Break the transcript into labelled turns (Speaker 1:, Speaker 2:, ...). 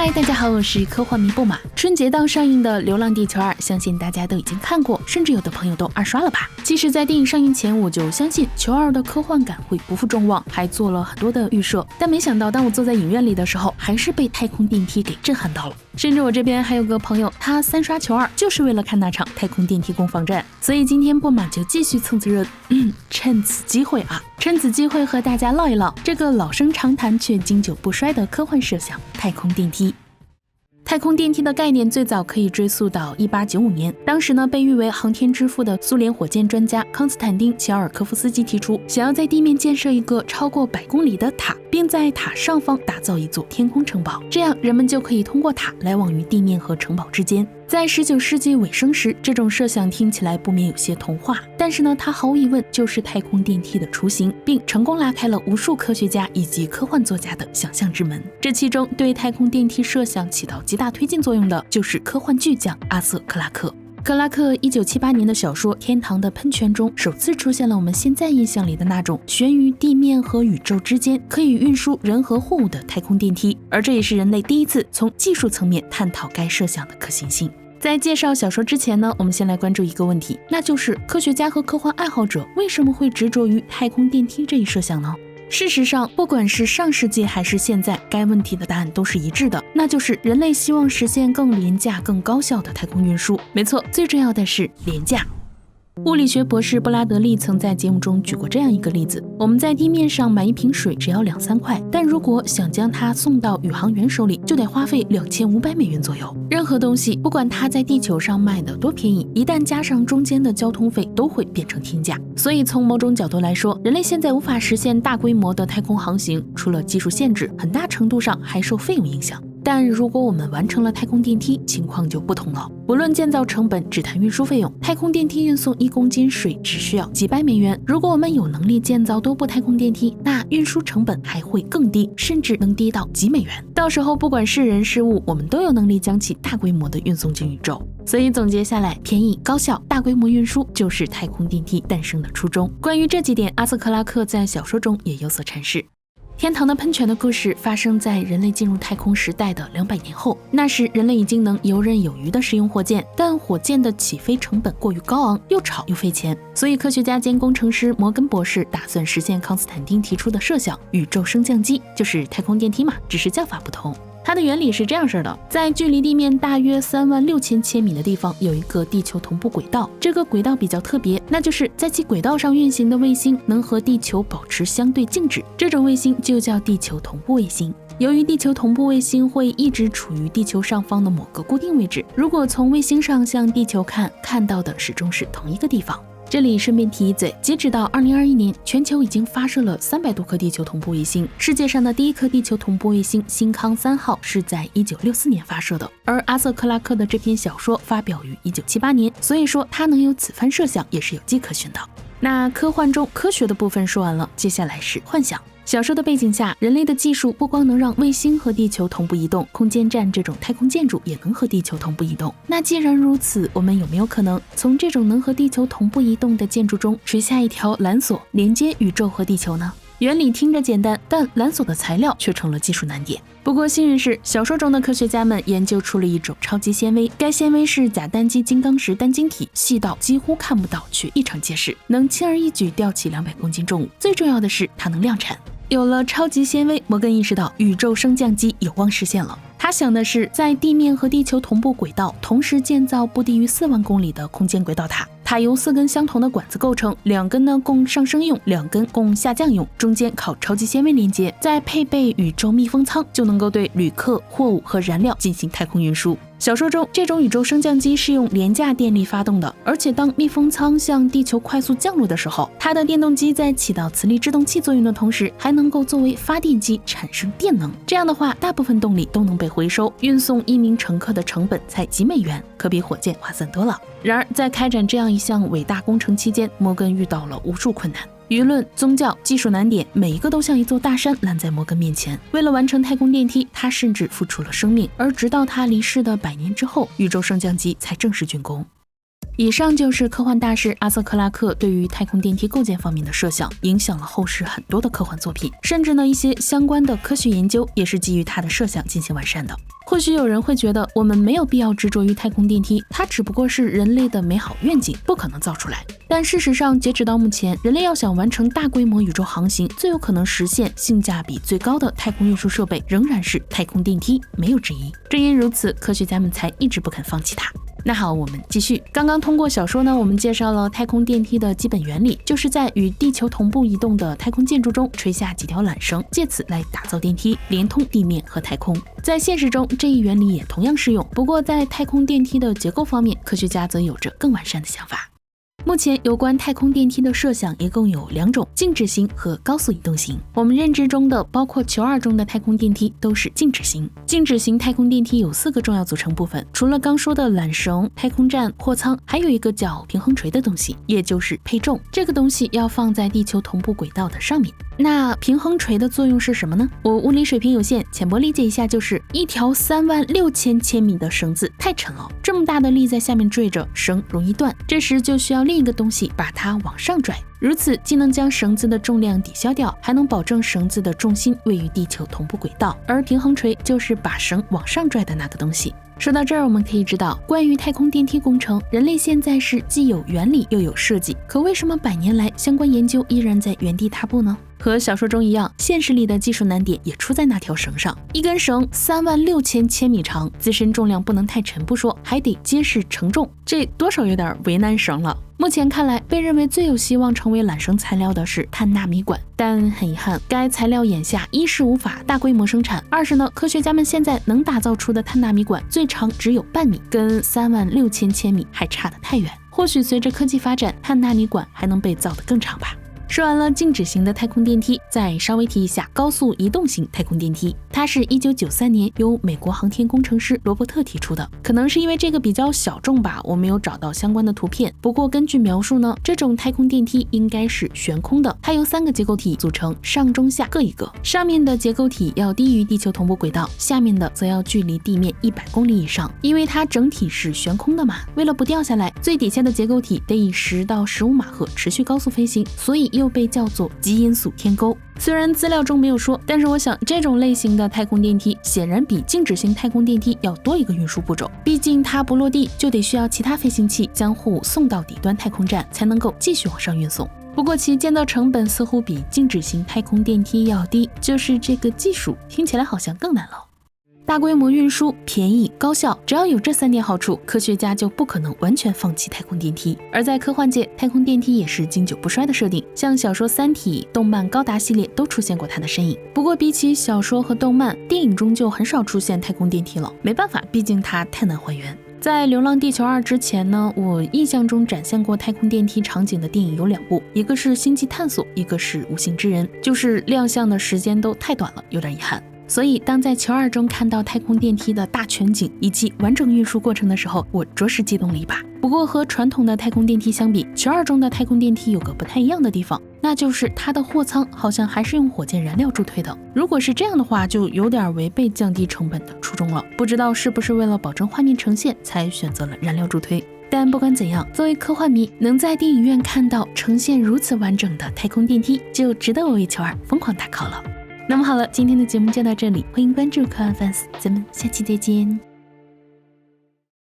Speaker 1: 嗨，大家好，我是科幻迷布马。春节档上映的《流浪地球2》，相信大家都已经看过，甚至有的朋友都二刷了吧。其实，在电影上映前，我就相信球2的科幻感会不负众望，还做了很多的预设。但没想到，当我坐在影院里的时候，还是被太空电梯给震撼到了。甚至我这边还有个朋友，他3刷球2就是为了看那场太空电梯攻防战。所以今天布马就继续蹭次热，趁此机会和大家唠一唠这个老生常谈却经久不衰的科幻设想——太空电梯。太空电梯的概念最早可以追溯到1895年，当时呢被誉为航天之父的苏联火箭专家康斯坦丁·齐奥尔科夫斯基提出，想要在地面建设一个超过100公里的塔，并在塔上方打造一座天空城堡，这样人们就可以通过塔来往于地面和城堡之间。在19世纪尾声时，这种设想听起来不免有些童话，但是呢，它毫无疑问就是太空电梯的雏形，并成功拉开了无数科学家以及科幻作家的想象之门。这其中对太空电梯设想起到极大推进作用的，就是科幻巨匠阿瑟·克拉克。克拉克1978年的小说《天堂的喷泉》中，首次出现了我们现在印象里的那种悬于地面和宇宙之间，可以运输人和货物的太空电梯，而这也是人类第一次从技术层面探讨该设想的可行性。在介绍小说之前呢，我们先来关注一个问题，那就是科学家和科幻爱好者为什么会执着于太空电梯这一设想呢？事实上，不管是上世纪还是现在，该问题的答案都是一致的，那就是人类希望实现更廉价、更高效的太空运输。没错，最重要的是廉价。物理学博士布拉德利曾在节目中举过这样一个例子，我们在地面上买一瓶水只要2-3块，但如果想将它送到宇航员手里，就得花费2500美元左右。任何东西，不管它在地球上卖的多便宜，一旦加上中间的交通费，都会变成天价。所以从某种角度来说，人类现在无法实现大规模的太空航行，除了技术限制，很大程度上还受费用影响。但如果我们完成了太空电梯，情况就不同了。不论建造成本，只谈运输费用，太空电梯运送1公斤水只需要几百美元。如果我们有能力建造多部太空电梯，那运输成本还会更低，甚至能低到几美元。到时候不管是人是物，我们都有能力将其大规模的运送进宇宙。所以总结下来，便宜、高效、大规模运输就是太空电梯诞生的初衷。关于这几点，阿瑟·克拉克在小说中也有所阐释。天堂的喷泉的故事发生在人类进入太空时代的200年后，那时人类已经能游刃有余地使用火箭，但火箭的起飞成本过于高昂，又吵又费钱，所以科学家兼工程师摩根博士打算实现康斯坦丁提出的设想——宇宙升降机，就是太空电梯嘛，只是叫法不同。它的原理是这样式的，在距离地面大约36000千米的地方有一个地球同步轨道，这个轨道比较特别，那就是在其轨道上运行的卫星能和地球保持相对静止，这种卫星就叫地球同步卫星。由于地球同步卫星会一直处于地球上方的某个固定位置，如果从卫星上向地球看到的始终是同一个地方。这里顺便提一嘴，截止到2021年，全球已经发射了300多颗地球同步卫星。世界上的第一颗地球同步卫星新康3号是在1964年发射的，而阿瑟·克拉克的这篇小说发表于1978年，所以说他能有此番设想也是有迹可循的。那科幻中科学的部分说完了，接下来是幻想。小说的背景下，人类的技术不光能让卫星和地球同步移动，空间站这种太空建筑也能和地球同步移动。那既然如此，我们有没有可能从这种能和地球同步移动的建筑中垂下一条缆索，连接宇宙和地球呢？原理听着简单，但缆索的材料却成了技术难点。不过幸运是，小说中的科学家们研究出了一种超级纤维，该纤维是钾单基金刚石单晶体，细到几乎看不到，却异常结实，能轻而易举吊起200公斤重物。最重要的是，它能量产。有了超级纤维，摩根意识到宇宙升降机有望实现了。他想的是在地面和地球同步轨道，同时建造不低于4万公里的空间轨道塔。塔由4根相同的管子构成，2根呢供上升用，2根供下降用，中间靠超级纤维连接，再配备宇宙密封舱，就能够对旅客、货物和燃料进行太空运输。小说中，这种宇宙升降机是用廉价电力发动的，而且当密封舱向地球快速降落的时候，它的电动机在起到磁力制动器作用的同时，还能够作为发电机产生电能。这样的话，大部分动力都能被回收，运送1名乘客的成本才几美元，可比火箭划算多了。然而，在开展这样一项伟大工程期间，摩根遇到了无数困难。舆论、宗教、技术难点，每一个都像一座大山拦在摩根面前。为了完成太空电梯，他甚至付出了生命。而直到他离世的100年之后，宇宙升降机才正式竣工。以上就是科幻大师阿瑟克拉克对于太空电梯构建方面的设想，影响了后世很多的科幻作品，甚至呢一些相关的科学研究也是基于他的设想进行完善的。或许有人会觉得我们没有必要执着于太空电梯，它只不过是人类的美好愿景，不可能造出来。但事实上，截止到目前，人类要想完成大规模宇宙航行，最有可能实现性价比最高的太空运输设备仍然是太空电梯，没有之一。正因如此，科学家们才一直不肯放弃它。那好，我们继续。刚刚通过小说呢，我们介绍了太空电梯的基本原理，就是在与地球同步移动的太空建筑中垂下几条缆绳，借此来打造电梯，连通地面和太空。在现实中，这一原理也同样适用，不过在太空电梯的结构方面，科学家则有着更完善的想法。目前有关太空电梯的设想一共有2种，静止型和高速移动型。我们认知中的包括球2中的太空电梯都是静止型。静止型太空电梯有4个重要组成部分，除了刚说的缆绳、太空站、货舱，还有一个叫平衡锤的东西，也就是配重。这个东西要放在地球同步轨道的上面。那平衡锤的作用是什么呢？我物理水平有限，浅薄理解一下，就是一条36000千米的绳子太沉了，这么大的力在下面坠着，绳容易断，这时就需要另一个东西把它往上拽，如此既能将绳子的重量抵消掉，还能保证绳子的重心位于地球同步轨道，而平衡锤就是把绳往上拽的那个东西。说到这儿，我们可以知道，关于太空电梯工程，人类现在是既有原理又有设计，可为什么100年来相关研究依然在原地踏步呢？和小说中一样，现实里的技术难点也出在那条绳上。一根绳36000千米长，自身重量不能太沉不说，还得结实承重，这多少有点为难绳了。目前看来，被认为最有希望成为缆绳材料的是碳纳米管，但很遗憾，该材料眼下一是无法大规模生产，二是呢，科学家们现在能打造出的碳纳米管最长只有半米，跟36000千米还差得太远。或许随着科技发展，碳纳米管还能被造得更长吧。说完了静止型的太空电梯，再稍微提一下高速移动型太空电梯。它是1993年由美国航天工程师罗伯特提出的，可能是因为这个比较小众吧，我没有找到相关的图片。不过根据描述呢，这种太空电梯应该是悬空的，它由3个结构体组成，上中下各一个。上面的结构体要低于地球同步轨道，下面的则要距离地面100公里以上。因为它整体是悬空的嘛，为了不掉下来，最底下的结构体得以10到15马赫持续高速飞行，所以又被叫做极音速天钩。虽然资料中没有说，但是我想这种类型的太空电梯显然比静止型太空电梯要多一个运输步骤，毕竟它不落地就得需要其他飞行器将货物送到底端太空站，才能够继续往上运送。不过其建造成本似乎比静止型太空电梯要低，就是这个技术听起来好像更难了。大规模运输、便宜、高效，只要有这3点好处，科学家就不可能完全放弃太空电梯。而在科幻界，太空电梯也是经久不衰的设定，像小说《三体》、动漫《高达》系列都出现过它的身影。不过比起小说和动漫，电影中就很少出现太空电梯了，没办法，毕竟它太难还原。在《流浪地球2》之前呢，我印象中展现过太空电梯场景的电影有2部，一个是《星际探索》，一个是《无形之人》，就是亮相的时间都太短了，有点遗憾。所以当在球2中看到太空电梯的大全景以及完整运输过程的时候，我着实激动了一把。不过和传统的太空电梯相比，球2中的太空电梯有个不太一样的地方，那就是它的货舱好像还是用火箭燃料助推的。如果是这样的话，就有点违背降低成本的初衷了。不知道是不是为了保证画面呈现才选择了燃料助推。但不管怎样，作为科幻迷，能在电影院看到呈现如此完整的太空电梯，就值得我为球2疯狂打 call 了。那么好了，今天的节目就到这里，欢迎关注科幻 fans，咱们下期再见。